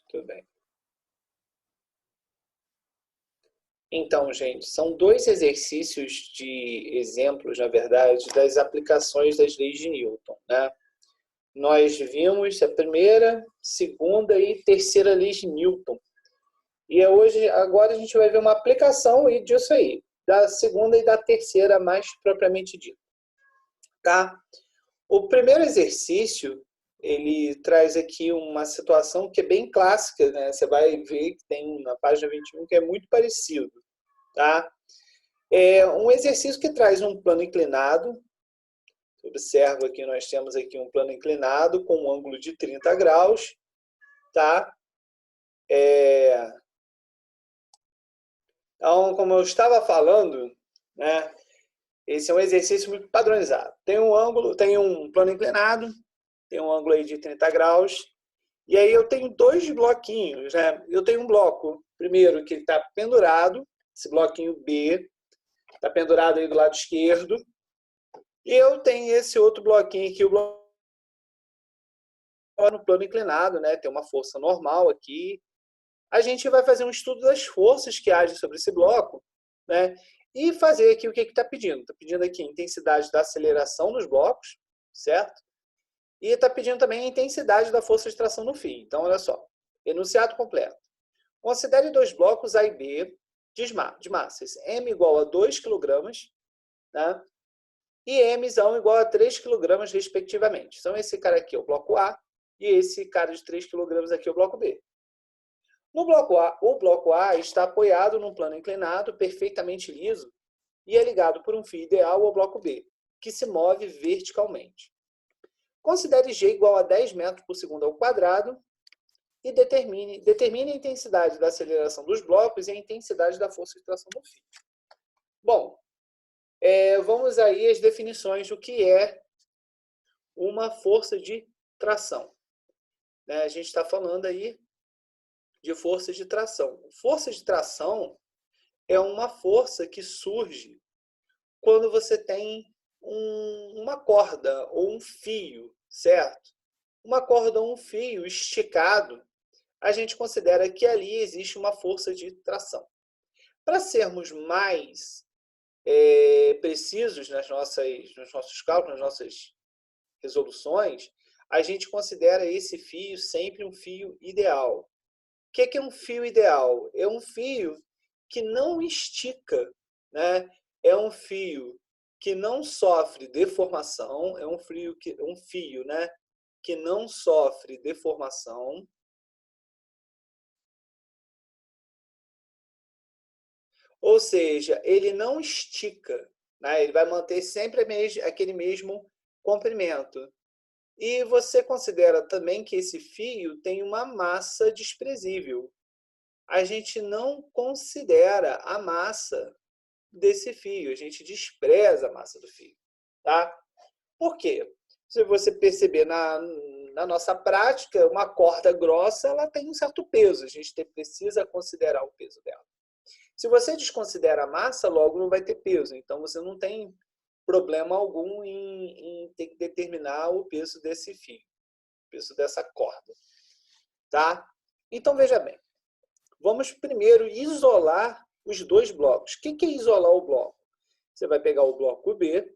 Tudo bem. Então, gente, são dois exercícios de exemplos, na verdade, das aplicações das leis de Newton, né? Nós vimos a primeira, segunda e terceira leis de Newton. E agora a gente vai ver uma aplicação disso aí, da segunda e da terceira mais propriamente dita, tá? O primeiro exercício, ele traz aqui uma situação que é bem clássica, né? Você vai ver que tem na página 21 que é muito parecido, tá? É um exercício que traz um plano inclinado. Observa que nós temos aqui um plano inclinado com um ângulo de 30 graus, tá? Então, como eu estava falando, né? Esse é um exercício muito padronizado. Tem um ângulo, tem um plano inclinado, tem um ângulo aí de 30 graus, e aí eu tenho dois bloquinhos, né? Eu tenho um bloco, primeiro, que está pendurado, esse bloquinho B, está pendurado aí do lado esquerdo, e eu tenho esse outro bloquinho aqui, o bloco no plano inclinado, né? Tem uma força normal aqui. A gente vai fazer um estudo das forças que agem sobre esse bloco, né? E fazer aqui o que está pedindo. Está pedindo aqui a intensidade da aceleração dos blocos, certo? E está pedindo também a intensidade da força de tração no fio. Então, olha só. Enunciado completo. Considere dois blocos A e B de massas. M igual a 2 kg, né? E Mzão igual a 3 kg, respectivamente. Então, esse cara aqui é o bloco A e esse cara de 3 kg aqui é o bloco B. No bloco A, o bloco A está apoiado num plano inclinado, perfeitamente liso, e é ligado por um fio ideal ao bloco B, que se move verticalmente. Considere G igual a 10 metros por segundo ao quadrado e determine a intensidade da aceleração dos blocos e a intensidade da força de tração do fio. Bom, vamos aí às definições do que é uma força de tração. A gente está falando aí de força de tração. Força de tração é uma força que surge quando você tem uma corda ou um fio, certo? Uma corda ou um fio esticado, a gente considera que ali existe uma força de tração. Para sermos mais precisos nos nossos cálculos, nas nossas resoluções, a gente considera esse fio sempre um fio ideal. O que é um fio ideal? É um fio que não estica, né? É um fio que não sofre deformação, é um fio, né? Que não sofre deformação. Ou seja, ele não estica, né? Ele vai manter sempre aquele mesmo comprimento. E você considera também que esse fio tem uma massa desprezível. A gente não considera a massa desse fio, a gente despreza a massa do fio, tá? Por quê? Se você perceber na nossa prática, uma corda grossa ela tem um certo peso, a gente precisa considerar o peso dela. Se você desconsidera a massa, logo não vai ter peso, então você não tem problema algum em ter que determinar o peso desse fio, o peso dessa corda, tá? Então veja bem, vamos primeiro isolar os dois blocos. O que é isolar o bloco? Você vai pegar o bloco B,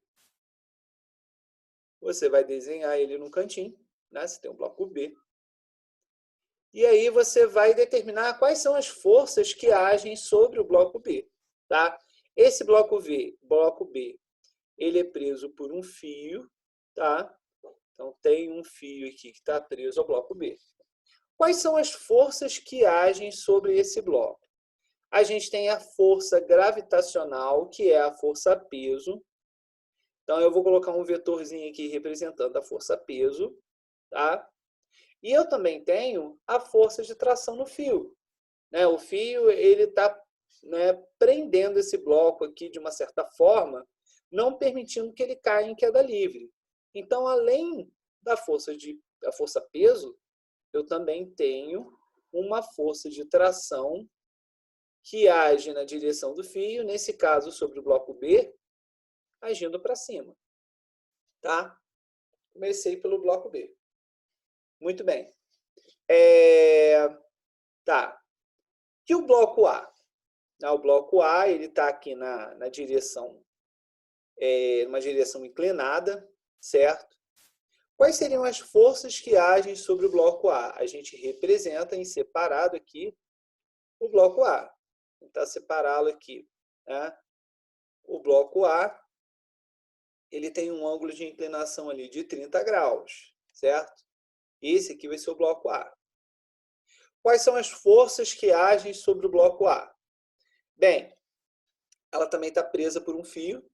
você vai desenhar ele no cantinho, né? Você tem o bloco B. E aí você vai determinar quais são as forças que agem sobre o bloco B, tá? Esse bloco B, ele é preso por um fio, tá? Então tem um fio aqui que está preso ao bloco B. Quais são as forças que agem sobre esse bloco? A gente tem a força gravitacional, que é a força peso. Então, eu vou colocar um vetorzinho aqui representando a força peso, tá? E eu também tenho a força de tração no fio, né? O fio ele está, né, prendendo esse bloco aqui de uma certa forma, não permitindo que ele caia em queda livre. Então, além da força peso, eu também tenho uma força de tração que age na direção do fio, nesse caso sobre o bloco B, agindo para cima. Tá? Comecei pelo bloco B. Muito bem. Tá. E o bloco A? O bloco A ele está aqui na direção, uma direção inclinada, certo? Quais seriam as forças que agem sobre o bloco A? A gente representa em separado aqui o bloco A. Vou tentar separá-lo aqui. Né? O bloco A ele tem um ângulo de inclinação ali de 30 graus, certo? Esse aqui vai ser o bloco A. Quais são as forças que agem sobre o bloco A? Bem, ela também está presa por um fio.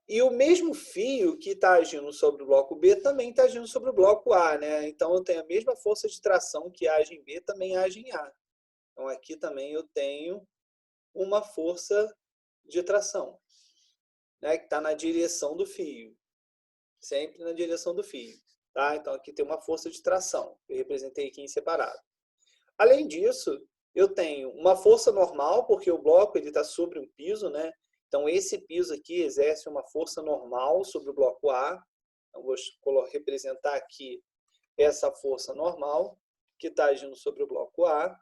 E o mesmo fio que está agindo sobre o bloco B também está agindo sobre o bloco A, né? Então, eu tenho a mesma força de tração que age em B, também age em A. Então, aqui também eu tenho uma força de tração, né? Que está na direção do fio. Sempre na direção do fio. Tá? Então, aqui tem uma força de tração. Eu representei aqui em separado. Além disso, eu tenho uma força normal, porque o bloco está sobre um piso, né? Então, esse piso aqui exerce uma força normal sobre o bloco A. Então, vou representar aqui essa força normal que está agindo sobre o bloco A.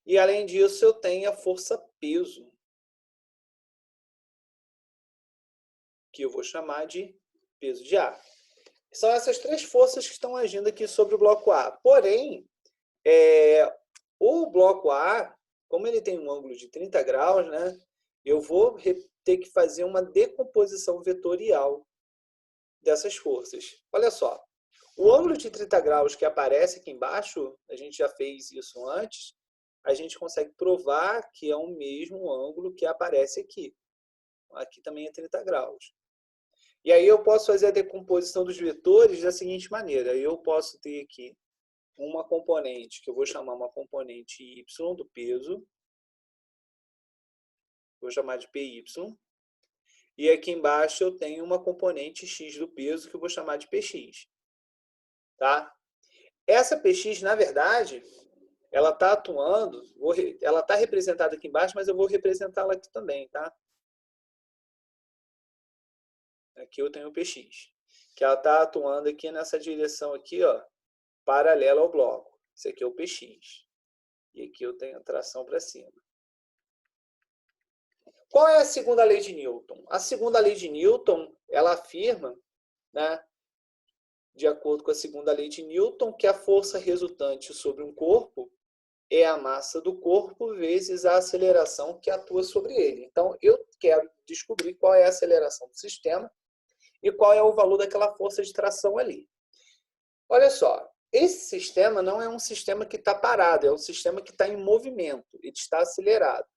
E, além disso, eu tenho a força peso, que eu vou chamar de peso de A. São essas três forças que estão agindo aqui sobre o bloco A. Porém, o bloco A, como ele tem um ângulo de 30 graus, né, eu vou ter que fazer uma decomposição vetorial dessas forças. Olha só, o ângulo de 30 graus que aparece aqui embaixo, a gente já fez isso antes, a gente consegue provar que é o mesmo ângulo que aparece aqui. Aqui também é 30 graus. E aí eu posso fazer a decomposição dos vetores da seguinte maneira. Eu posso ter aqui uma componente, que eu vou chamar uma componente y do peso. Vou chamar de py. E aqui embaixo eu tenho uma componente x do peso, que eu vou chamar de px. Tá? Essa px, na verdade, ela está atuando, ela está representada aqui embaixo, mas eu vou representá-la aqui também. Tá? Aqui eu tenho o px, que ela está atuando aqui nessa direção aqui, ó, paralela ao bloco. Esse aqui é o px. E aqui eu tenho a tração para cima. Qual é a segunda lei de Newton? A segunda lei de Newton, ela afirma, né, de acordo com a segunda lei de Newton, que a força resultante sobre um corpo é a massa do corpo vezes a aceleração que atua sobre ele. Então, eu quero descobrir qual é a aceleração do sistema e qual é o valor daquela força de tração ali. Olha só, esse sistema não é um sistema que está parado, é um sistema que está em movimento, ele está acelerado.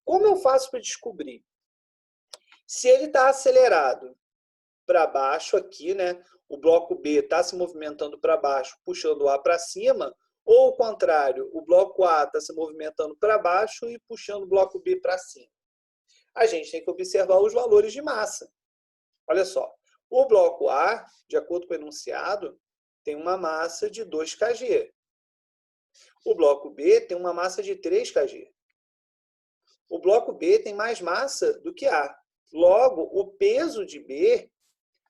Como eu faço para descobrir? Se ele está acelerado para baixo aqui, né? O bloco B está se movimentando para baixo, puxando o A para cima, ou o contrário, o bloco A está se movimentando para baixo e puxando o bloco B para cima. A gente tem que observar os valores de massa. Olha só, o bloco A, de acordo com o enunciado, tem uma massa de 2 kg. O bloco B tem uma massa de 3 kg. O bloco B tem mais massa do que A. Logo, o peso de B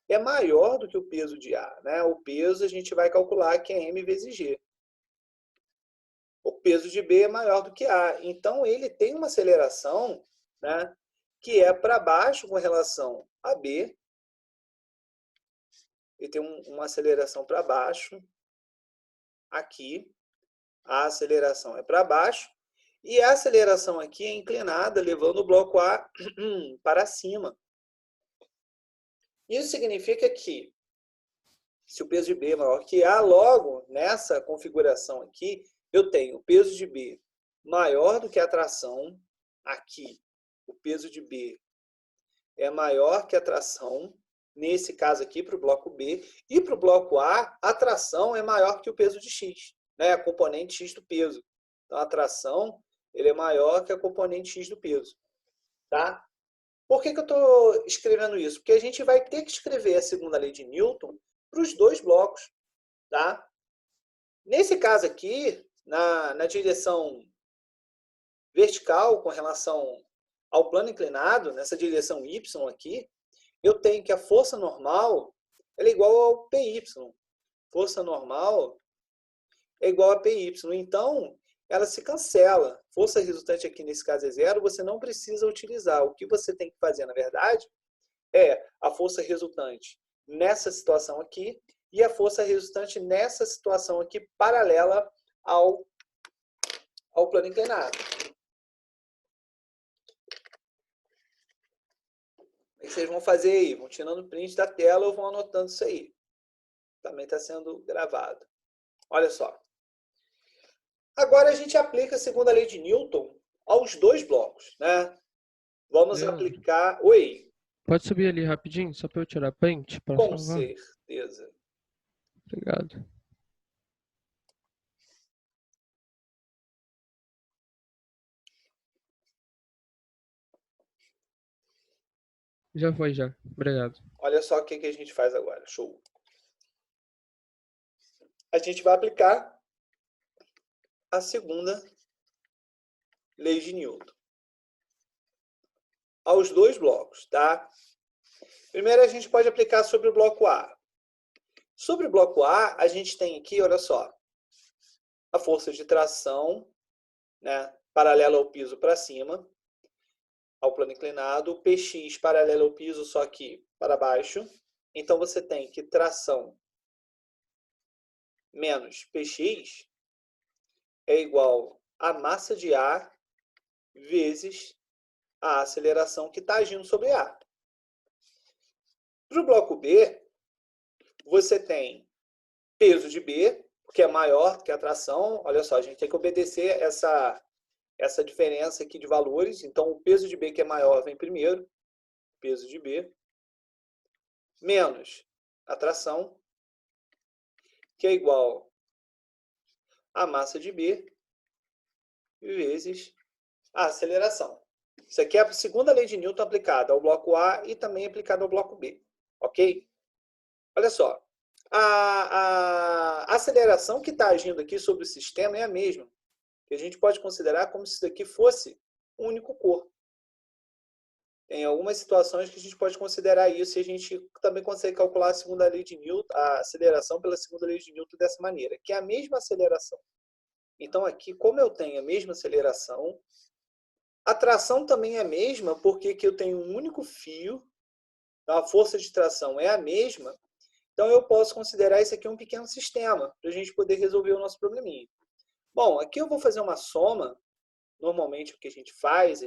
é maior do que o peso de A. Né? O peso a gente vai calcular que é M vezes G. O peso de B é maior do que A. Então, ele tem uma aceleração, né, que é para baixo com relação a B. Ele tem uma aceleração para baixo. Aqui, a aceleração é para baixo. E a aceleração aqui é inclinada, levando o bloco A para cima. Isso significa que, se o peso de B é maior que A, logo, nessa configuração aqui, eu tenho o peso de B maior do que a tração. Aqui, o peso de B é maior que a tração, nesse caso aqui, para o bloco B. E para o bloco A, a tração é maior que o peso de X, né? A componente X do peso. Então, a tração ele é maior que a componente X do peso. Tá? Por que eu estou escrevendo isso? Porque a gente vai ter que escrever a segunda lei de Newton para os dois blocos. Tá? Nesse caso aqui, na direção vertical com relação ao plano inclinado, nessa direção Y aqui, eu tenho que a força normal ela é igual ao PY. Força normal é igual a PY. Então, ela se cancela. Força resultante aqui nesse caso é zero, você não precisa utilizar. O que você tem que fazer, na verdade, é a força resultante nessa situação aqui e a força resultante nessa situação aqui, paralela ao plano inclinado. O que vocês vão fazer aí? Vão tirando print da tela ou vão anotando isso aí. Também está sendo gravado. Olha só. Agora a gente aplica a segunda lei de Newton aos dois blocos, né? Vamos Leandro, aplicar... Oi, pode subir ali rapidinho, só para eu tirar print para com salvar? certeza. Obrigado. Já foi, já. Obrigado. Olha só o que a gente faz agora. Show. A gente vai aplicar a segunda lei de Newton aos dois blocos, tá? Primeiro a gente pode aplicar sobre o bloco A. Sobre o bloco A, a gente tem aqui, olha só, a força de tração, né, paralela ao piso para cima, ao plano inclinado, o PX paralelo ao piso, só que para baixo. Então, você tem que tração menos PX é igual a massa de ar vezes a aceleração que está agindo sobre A. Para o bloco B, você tem peso de B, que é maior que a tração. Olha só, a gente tem que obedecer essa diferença aqui de valores. Então, o peso de B que é maior vem primeiro, peso de B, menos a tração, que é igual a massa de B vezes a aceleração. Isso aqui é a segunda lei de Newton aplicada ao bloco A e também aplicada ao bloco B. Ok? Olha só. A aceleração que está agindo aqui sobre o sistema é a mesma, que a gente pode considerar como se isso aqui fosse um único corpo. Em algumas situações que a gente pode considerar isso, e a gente também consegue calcular a segunda lei de Newton, a aceleração pela segunda lei de Newton dessa maneira, que é a mesma aceleração. Então aqui, como eu tenho a mesma aceleração, a tração também é a mesma, porque aqui eu tenho um único fio, então a força de tração é a mesma, então eu posso considerar isso aqui um pequeno sistema, para a gente poder resolver o nosso probleminha. Bom, aqui eu vou fazer uma soma. Normalmente o que a gente faz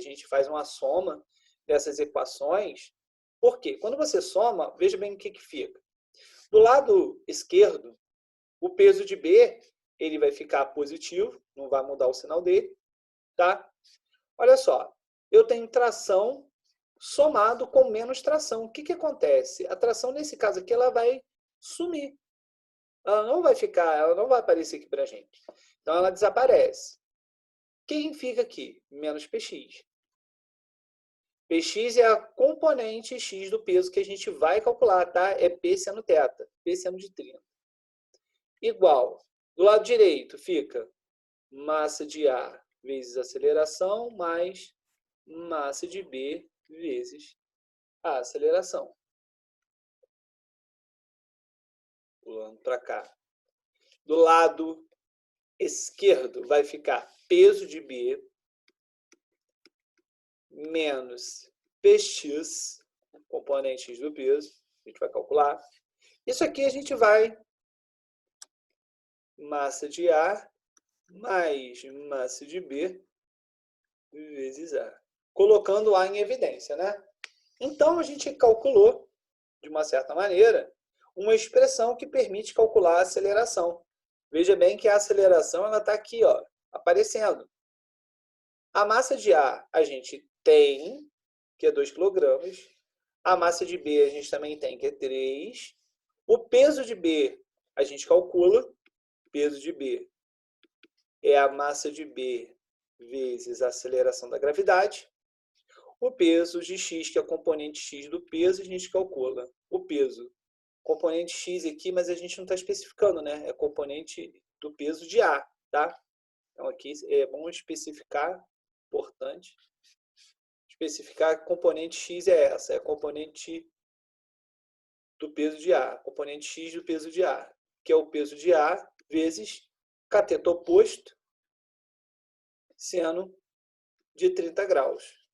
uma soma dessas equações. Por quê? Quando você soma, veja bem o que fica. Do lado esquerdo, o peso de B ele vai ficar positivo, não vai mudar o sinal dele. Tá? Olha só, eu tenho tração somado com menos tração. O que acontece? A tração, nesse caso aqui, ela vai sumir. Ela não vai ficar, ela não vai aparecer aqui para a gente. Então, ela desaparece. Quem fica aqui? Menos PX. Px é a componente x do peso que a gente vai calcular, tá? É P seno θ, P seno de 30. Igual, do lado direito fica massa de A vezes aceleração, mais massa de B vezes a aceleração. Pulando para cá. Do lado esquerdo vai ficar peso de B menos Px, componente x do peso, a gente vai calcular. Isso aqui a gente vai massa de A mais massa de B vezes A. Colocando A em evidência, né? Então, a gente calculou, de uma certa maneira, uma expressão que permite calcular a aceleração. Veja bem que a aceleração está aqui, ó, aparecendo. A massa de A gente tem, que é 2 kg. A massa de B a gente também tem, que é 3. O peso de B a gente calcula. Peso de B é a massa de B vezes a aceleração da gravidade. O peso de x, que é o componente x do peso, a gente calcula. O peso, componente x aqui, mas a gente não está especificando, né? É componente do peso de A, tá? Então aqui é bom especificar, importante. Especificar que componente x é essa, é a componente do peso de A, componente X do peso de A, que é o peso de A vezes cateto oposto, seno de 30 graus.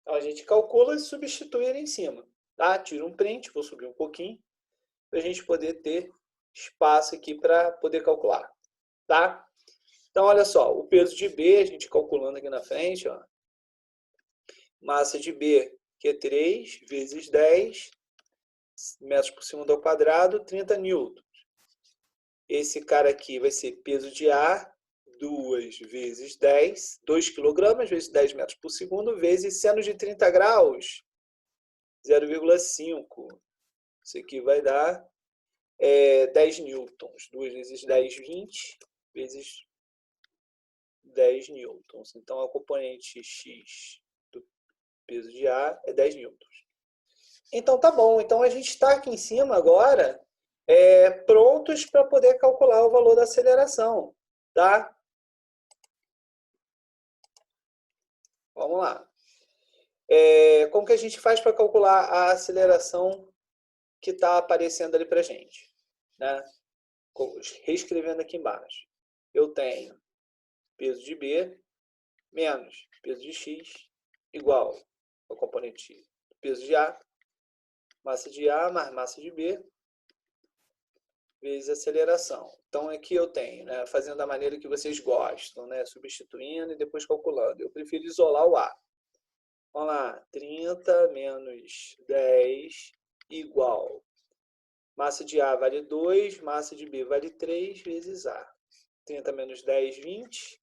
Então, a gente calcula e substitui ele em cima. Tá? Tira um print, vou subir um pouquinho, para a gente poder ter espaço aqui para poder calcular. Tá? Então, olha só, o peso de B, a gente calculando aqui na frente, ó, massa de B, que é 3 vezes 10 metros por segundo ao quadrado, 30 newtons. Esse cara aqui vai ser peso de A, 2 vezes 10, 2 kg vezes 10 metros por segundo, vezes seno de 30 graus, 0,5. Isso aqui vai dar 10 newtons. 2 vezes 10, 20, vezes 10 newtons. Então, a componente X do peso de A é 10 newtons. Então, tá bom. Então, a gente está aqui em cima agora, prontos para poder calcular o valor da aceleração. Tá? Vamos lá. Como que a gente faz para calcular a aceleração que está aparecendo ali para a gente? Né? Reescrevendo aqui embaixo. Eu tenho peso de B menos peso de X igual ao componente do peso de A, massa de A mais massa de B, vezes aceleração. Então, aqui eu tenho, né, fazendo da maneira que vocês gostam, né, substituindo e depois calculando. Eu prefiro isolar o A. Vamos lá, 30 menos 10 igual. Massa de A vale 2, massa de B vale 3 vezes A. 30 menos 10, 20.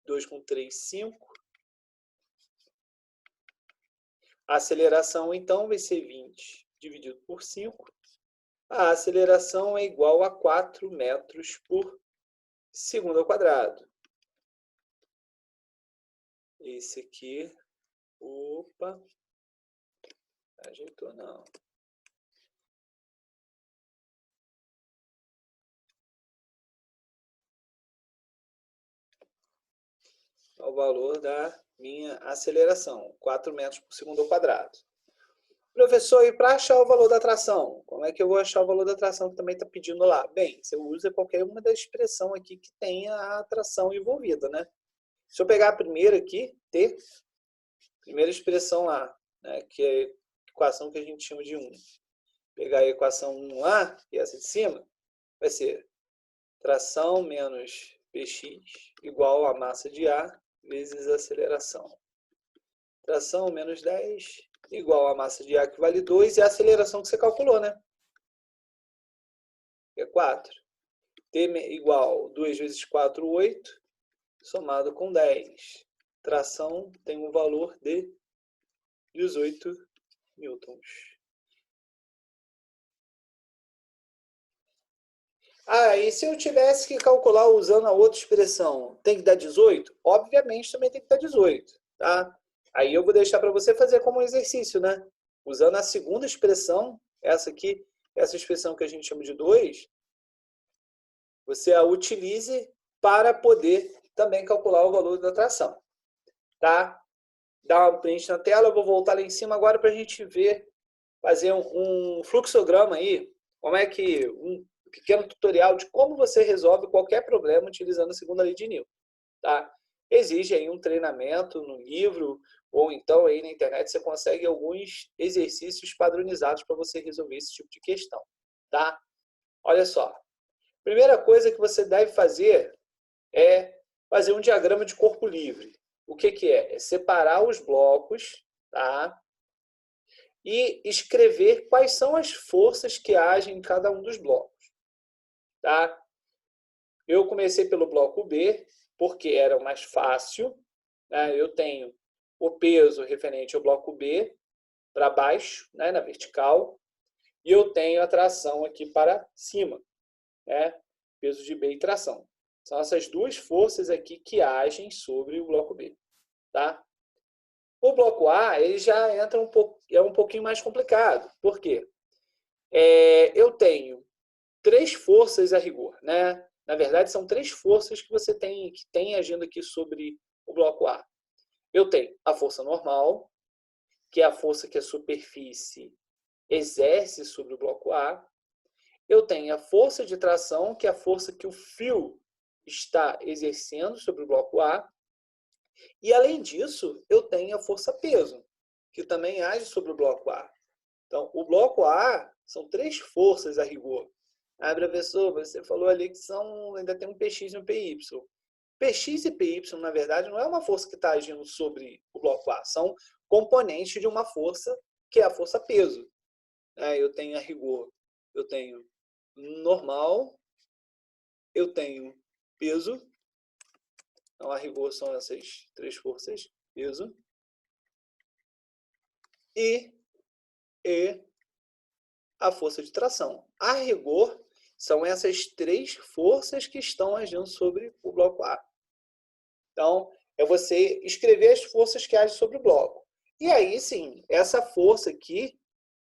2 com 3, 5. A aceleração, então, vai ser 20 dividido por 5. A aceleração é igual a 4 metros por segundo ao quadrado. Esse aqui, opa, ajeitou não. É o valor da minha aceleração, 4 metros por segundo ao quadrado. Professor, e para achar o valor da tração? Como é que eu vou achar o valor da tração que também está pedindo lá? Bem, você usa qualquer uma da expressão aqui que tenha a tração envolvida, né? Se eu pegar a primeira aqui, T, primeira expressão lá, né, que é a equação que a gente chama de 1. Pegar a equação 1 lá, e essa de cima, vai ser tração menos Px igual a massa de A vezes a aceleração. Tração menos 10 igual a massa de A, que vale 2, e a aceleração que você calculou, né? Que é 4. T igual 2 vezes 4, 8, somado com 10. Tração tem um valor de 18 newtons. E se eu tivesse que calcular usando a outra expressão, tem que dar 18? Obviamente também tem que dar 18, tá? Aí eu vou deixar para você fazer como um exercício, né? Usando a segunda expressão, essa aqui, essa expressão que a gente chama de 2, você a utilize para poder também calcular o valor da tração, tá? Dá um print na tela, eu vou voltar lá em cima agora para a gente ver, fazer um fluxograma aí, como é que um pequeno tutorial de como você resolve qualquer problema utilizando a segunda lei de Newton, tá? Exige aí um treinamento no livro ou então aí na internet você consegue alguns exercícios padronizados para você resolver esse tipo de questão, tá? Olha só. Primeira coisa que você deve fazer é fazer um diagrama de corpo livre. O que que é? É separar os blocos, tá? E escrever quais são as forças que agem em cada um dos blocos. Tá? Eu comecei pelo bloco B, porque era o mais fácil. Né? Eu tenho o peso referente ao bloco B para baixo, né? Na vertical, e eu tenho a tração aqui para cima, né? Peso de B e tração. São essas duas forças aqui que agem sobre o bloco B. Tá? O bloco A ele já entra um pouquinho mais complicado. Por quê? Eu tenho 3 forças a rigor, né? Na verdade, são 3 forças que você tem agindo aqui sobre o bloco A. Eu tenho a força normal, que é a força que a superfície exerce sobre o bloco A. Eu tenho a força de tração, que é a força que o fio está exercendo sobre o bloco A. E, além disso, eu tenho a força peso, que também age sobre o bloco A. Então, o bloco A são 3 forças a rigor. Ah, professor, você falou ali que ainda tem um PX e um PY. PX e PY, na verdade, não é uma força que está agindo sobre o bloco A, são componentes de uma força que é a força peso. Eu tenho a rigor, eu tenho normal, eu tenho peso. Então, a rigor são essas 3 forças, peso, e a força de tração. A rigor, são essas 3 forças que estão agindo sobre o bloco A. Então, é você escrever as forças que agem sobre o bloco. E aí, sim, essa força aqui,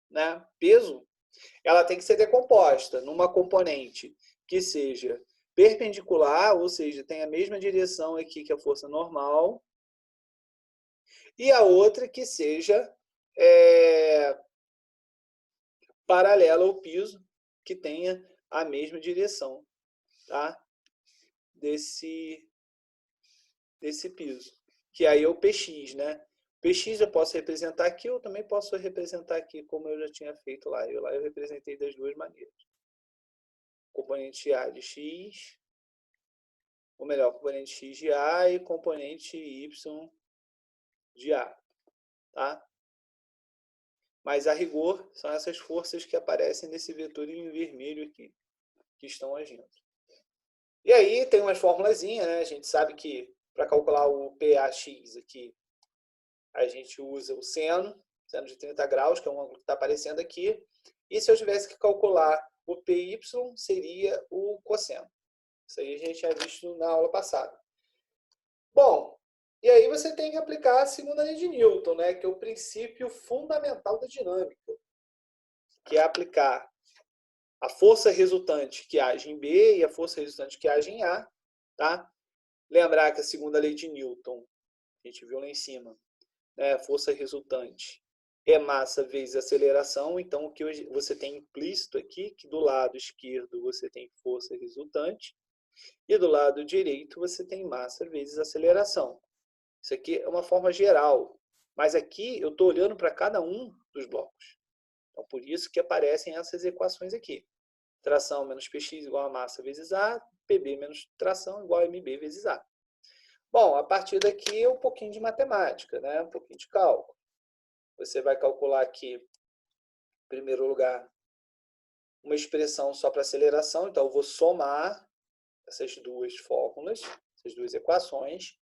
né, peso, ela tem que ser decomposta numa componente que seja perpendicular, ou seja, tem a mesma direção aqui que a força normal, e a outra que seja paralela ao piso, que tenha a mesma direção, tá? desse piso. Que aí é o PX, né? PX eu posso representar aqui, eu também posso representar aqui, como eu já tinha feito lá. Lá eu representei das duas maneiras. Componente A de X, ou melhor, componente X de A e componente Y de A, tá? Mas a rigor são essas forças que aparecem nesse vetor em vermelho aqui, que estão agindo. E aí tem umas formulazinhas, né? A gente sabe que para calcular o PAX aqui, a gente usa o seno de 30 graus, que é um ângulo que está aparecendo aqui. E se eu tivesse que calcular o PY, seria o cosseno. Isso aí a gente já visto na aula passada. Bom, e aí você tem que aplicar a segunda lei de Newton, né, que é o princípio fundamental da dinâmica, que é aplicar a força resultante que age em B e a força resultante que age em A. Tá? Lembrar que a segunda lei de Newton, a gente viu lá em cima, né, força resultante é massa vezes aceleração. Então, o que você tem implícito aqui, que do lado esquerdo você tem força resultante e do lado direito você tem massa vezes aceleração. Isso aqui é uma forma geral, mas aqui eu estou olhando para cada um dos blocos. Então, por isso que aparecem essas equações aqui. Tração menos Px igual a massa vezes A, Pb menos tração igual a Mb vezes A. Bom, a partir daqui é um pouquinho de matemática, né? Um pouquinho de cálculo. Você vai calcular aqui, em primeiro lugar, uma expressão só para aceleração. Então, eu vou somar essas duas fórmulas, essas duas equações.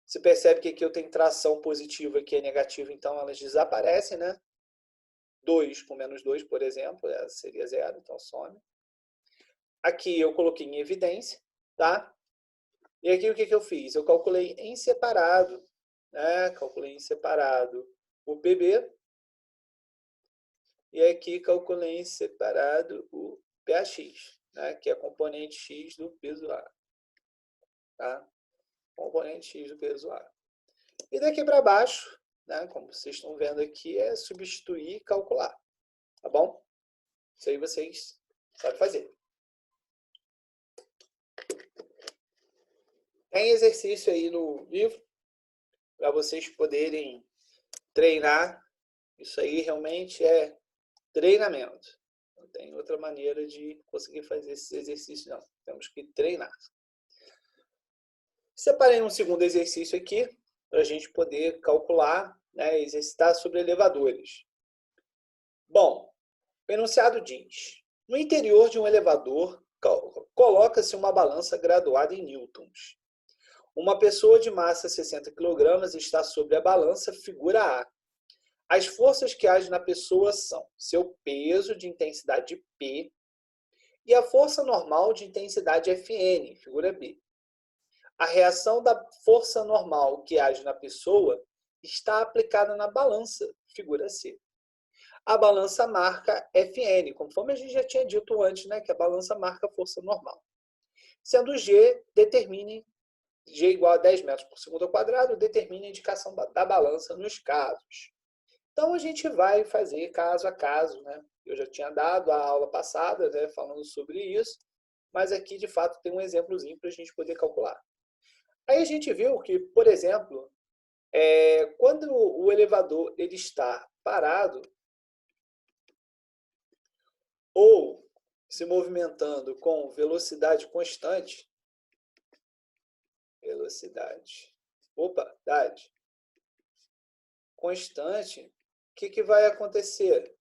Você percebe que aqui eu tenho tração positiva e aqui é negativa, então elas desaparecem, né? 2 com menos 2, por exemplo, seria zero, então some. Aqui eu coloquei em evidência, tá? E aqui o que eu fiz? Eu calculei em separado, né? Calculei em separado o PB. E aqui calculei em separado o PAX, né? Que é a componente X do peso A. Tá? Componente X do peso A. E daqui para baixo, né? Como vocês estão vendo aqui, é substituir e calcular. Tá bom? Isso aí vocês sabem fazer. Tem exercício aí no livro para vocês poderem treinar. Isso aí realmente é treinamento. Não tem outra maneira de conseguir fazer esses exercícios, não. Temos que treinar. Separei um segundo exercício aqui para a gente poder calcular, né, exercitar sobre elevadores. Bom, o enunciado diz: no interior de um elevador, coloca-se uma balança graduada em newtons. Uma pessoa de massa 60 kg está sobre a balança, figura A. As forças que agem na pessoa são seu peso de intensidade P e a força normal de intensidade Fn, figura B. A reação da força normal que age na pessoa está aplicada na balança, figura C. A balança marca Fn, conforme a gente já tinha dito antes, né, que a balança marca a força normal. Sendo G, determine G igual a 10 metros por segundo ao quadrado, determine a indicação da balança nos casos. Então, a gente vai fazer caso a caso, né? Eu já tinha dado a aula passada, né, falando sobre isso, mas aqui, de fato, tem um exemplozinho para a gente poder calcular. Aí a gente viu que, por exemplo, quando o elevador ele está parado ou se movimentando com velocidade constante, velocidade constante, o que vai acontecer?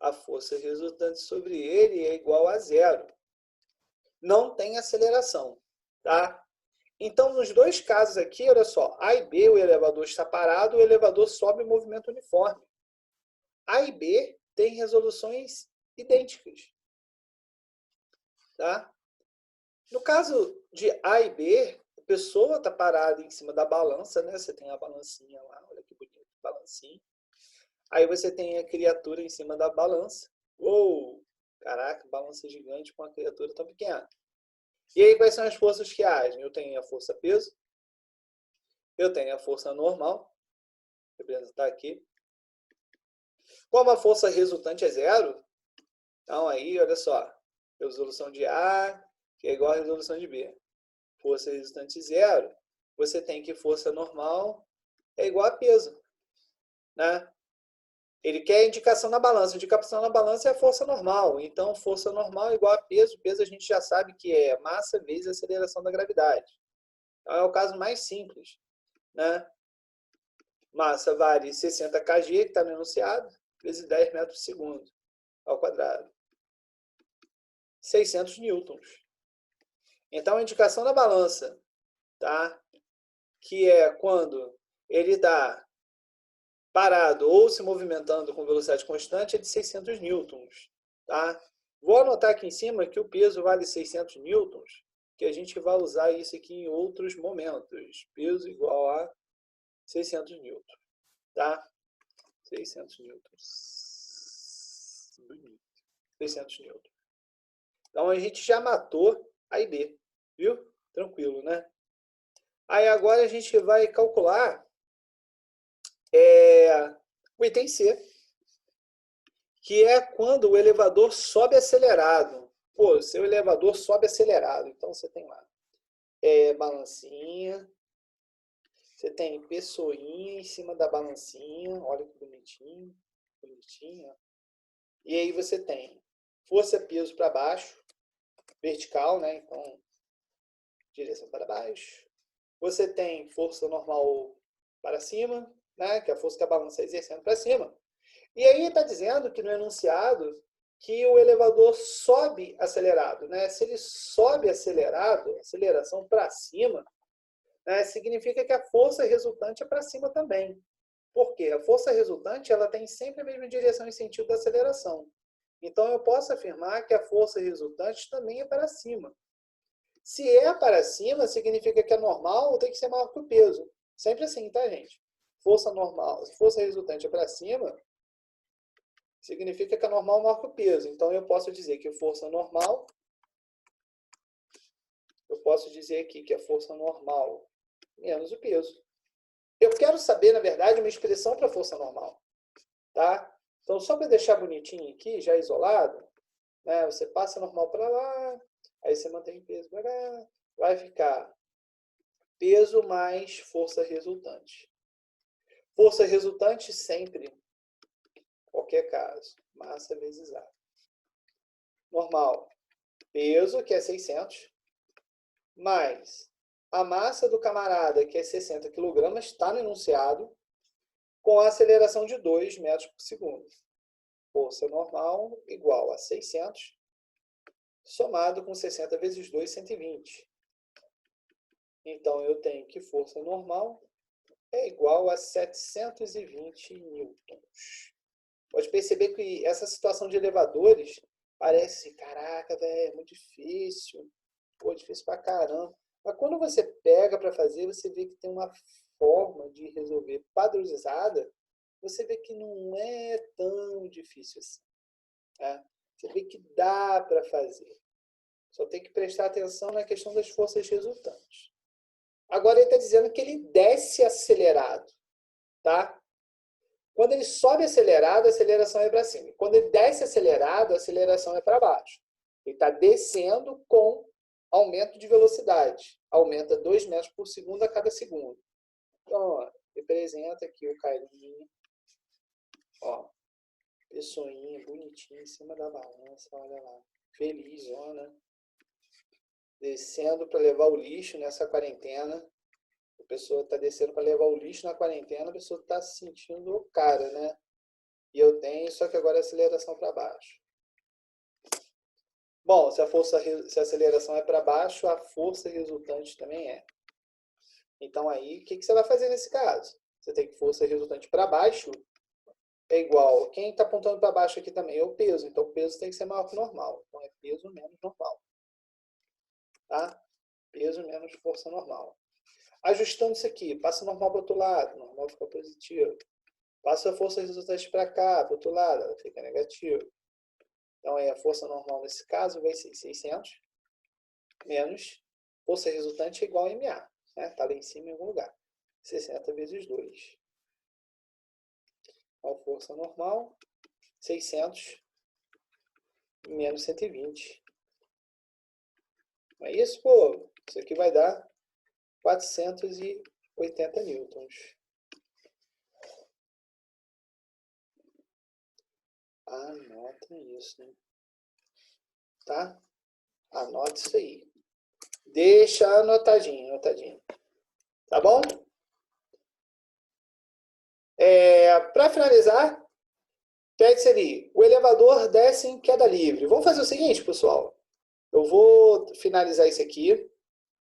A força resultante sobre ele é igual a zero. Não tem aceleração, tá? Então, nos dois casos aqui, olha só, A e B, o elevador está parado, o elevador sobe em movimento uniforme. A e B têm resoluções idênticas, tá? No caso de A e B, a pessoa está parada em cima da balança, né? Você tem a balancinha lá, olha que bonito, balancinha. Aí você tem a criatura em cima da balança. Uou! Caraca, balança gigante com a criatura tão pequena. E aí, quais são as forças que agem? Eu tenho a força peso, eu tenho a força normal, vou representar aqui. Como a força resultante é zero, então aí, olha só, resolução de A, que é igual a resolução de B. Força resultante zero, você tem que força normal é igual a peso, né? Ele quer indicação na balança. Indicação na balança é a força normal. Então, força normal é igual a peso. Peso a gente já sabe que é massa vezes a aceleração da gravidade. Então, é o caso mais simples, né? Massa vale 60 kg, que está no enunciado, vezes 10 metros por segundo ao quadrado. 600 newtons. Então, a indicação na balança, tá? Que é quando ele está parado ou se movimentando com velocidade constante, é de 600 newtons. Tá? Vou anotar aqui em cima que o peso vale 600 newtons, que a gente vai usar isso aqui em outros momentos. Peso igual a 600 newtons. Tá? 600 newtons. Bonito. 600 newtons. Então, a gente já matou A e B. Viu? Tranquilo, né? Aí, agora a gente vai calcular o item C, que é quando o elevador sobe acelerado. Pô, seu elevador sobe acelerado. Então, você tem lá balancinha, você tem pessoinha em cima da balancinha, olha que bonitinho, bonitinho. E aí você tem força-peso para baixo, vertical, né? Então, direção para baixo. Você tem força normal para cima, né? Que é a força que a balança está exercendo para cima. E aí está dizendo que no enunciado que o elevador sobe acelerado, né? Se ele sobe acelerado, aceleração para cima, né, significa que a força resultante é para cima também. Por quê? A força resultante ela tem sempre a mesma direção e sentido da aceleração. Então, eu posso afirmar que a força resultante também é para cima. Se é para cima, significa que a normal tem que ser maior que o peso. Sempre assim, tá, gente? Força normal, força resultante é para cima, significa que a normal é maior que o peso. Então, eu posso dizer que força normal, eu posso dizer aqui que a força normal menos o peso. Eu quero saber, na verdade, uma expressão para força normal. Tá? Então, só para deixar bonitinho aqui, já isolado, né, você passa normal para lá, aí você mantém o peso para cá, vai ficar peso mais força resultante. Força resultante sempre, qualquer caso, massa vezes A. Normal, peso, que é 600, mais a massa do camarada, que é 60 kg, está no enunciado, com a aceleração de 2 metros por segundo. Força normal igual a 600, somado com 60 vezes 2, 120. Então, eu tenho que força normal é igual a 720 newtons. Pode perceber que essa situação de elevadores parece, caraca, velho, é muito difícil. Pô, difícil pra caramba. Mas quando você pega para fazer, você vê que tem uma forma de resolver padronizada, você vê que não é tão difícil assim. Tá? Você vê que dá para fazer. Só tem que prestar atenção na questão das forças resultantes. Agora ele está dizendo que ele desce acelerado. Tá? Quando ele sobe acelerado, a aceleração é para cima. Quando ele desce acelerado, a aceleração é para baixo. Ele está descendo com aumento de velocidade. Aumenta 2 metros por segundo a cada segundo. Então, ó, representa aqui o carinha. Ó, pessoinha bonitinha em cima da balança, olha lá. Feliz, né? Descendo para levar o lixo nessa quarentena. A pessoa está descendo para levar o lixo na quarentena, a pessoa está se sentindo o cara, né? E eu tenho, só que agora é aceleração para baixo. Bom, se a aceleração é para baixo, a força resultante também é. Então aí, o que você vai fazer nesse caso? Você tem que força resultante para baixo é igual. Quem está apontando para baixo aqui também é o peso. Então o peso tem que ser maior que o normal. Então é peso menos normal. Tá? Peso menos força normal. Ajustando isso aqui, passa o normal para o outro lado, o normal fica positivo. Passa a força resultante para cá, para o outro lado, ela fica negativa. Então, aí a força normal nesse caso vai ser 600 menos força resultante é igual a MA. Está lá em cima em algum lugar. 60 vezes 2. Então, força normal, 600 menos 120. Não é isso, pô? Isso aqui vai dar 480 newtons. Anotem isso, né? Tá? Anote isso aí. Deixa anotadinho. Tá bom? Para finalizar, pede-se ali, o elevador desce em queda livre. Vamos fazer o seguinte, pessoal. Eu vou finalizar isso aqui.